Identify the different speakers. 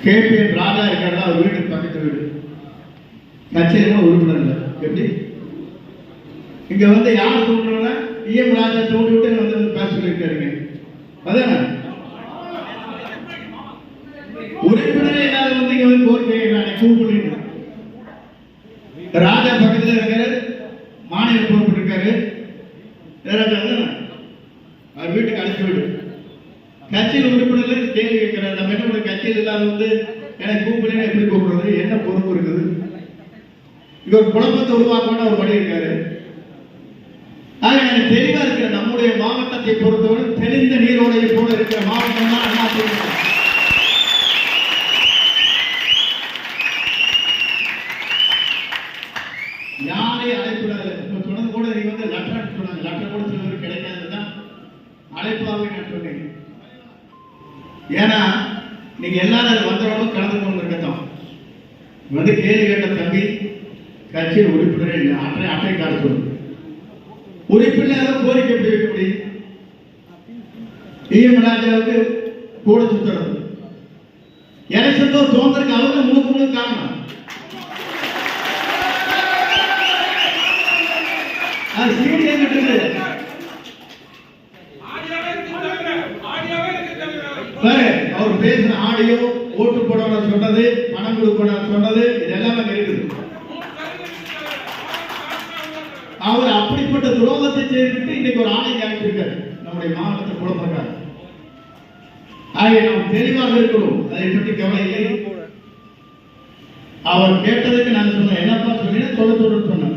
Speaker 1: KPN ராஜா இருக்கிறதா ஒரு வீடு, பக்கத்து வீடு, கட்சியில உறுப்பினர் இல்லை. எப்படி இங்க வந்து யார் தோன்றா இஎம் ராஜா தோண்டி விட்டு வந்து பேச சொல்லியிருக்காருங்க. அதான உறுப்பினரே இல்லாத வந்து இங்க வந்து கோரிக்கை நான் கூப்பிட்டு ராஜா பக்கத்துல இருக்காரு, மாநில பொறுப்பு இருக்காரு, அவர் வீட்டுக்கு அழைச்சி விடு. கட்சியில் உறுப்பினர்கள் கேள்வி கேட்கிறார். நம்ம என்ன கட்சியில் இல்லாத வந்து எனக்கு கூப்பிடுன்னு எப்படி கூப்பிடுறது, என்ன பொறுப்பு இருக்குது? இங்க ஒரு குழப்பத்தை உருவாக்கணும்னு ஒரு வழி இருக்காரு. ஆக எனக்கு தெளிவா இருக்கிற நம்முடைய மாவட்டத்தை பொறுத்தவரை தெளிந்த நீரோடையை போல இருக்கிற மாவட்டம் தான் அண்ணா திமுக. யாரை அழைப்பிடாது. இப்ப சொன்னது கூட நீங்க வந்து லெட்டர் சொன்னாங்க, லெட்டர் கூட சிலருக்கு கிடைக்காதுதான் அழைப்பாவே நான் சொன்னேன். ஏன்னா நீங்க எல்லாரும் வந்தவங்களும் கலந்து கொண்டு இருக்கட்டும். வந்து கேள்வி கேட்ட தம்பி கட்சியில் உறுப்பினரே இல்லை, அட்டை கார்டு சொல்லு. உறுப்பினர் கோரிக்கை எப்படி வைக்க முடியும்? இஎம் ராஜாவுக்கு கூட சுத்தறது எலெக்ஷன் தோன்றதுக்கு அவங்க முழுக்க முழுக்க காரணம். அது சீனியர் அவர் பேசுற ஆடியோ, ஓட்டு போட சொன்னது, பணம் கொடுக்க சொன்னது, இது எல்லாமே இருக்குது. அவர் அப்படிப்பட்ட துரோகத்தை செய்துவிட்டு இன்னைக்கு ஒரு ஆணை அனுப்பியிருக்காரு நம்முடைய மாவட்டத்தை குழப்பக்கார். ஆகிய நாம் தெளிவாக இருக்கணும், அதை பற்றி கவலை இல்லை. அவர் கேட்டதுக்கு நான் சொன்னேன், என்னப்பா சொன்னீங்கன்னா சொல்ல சொன்னேன்.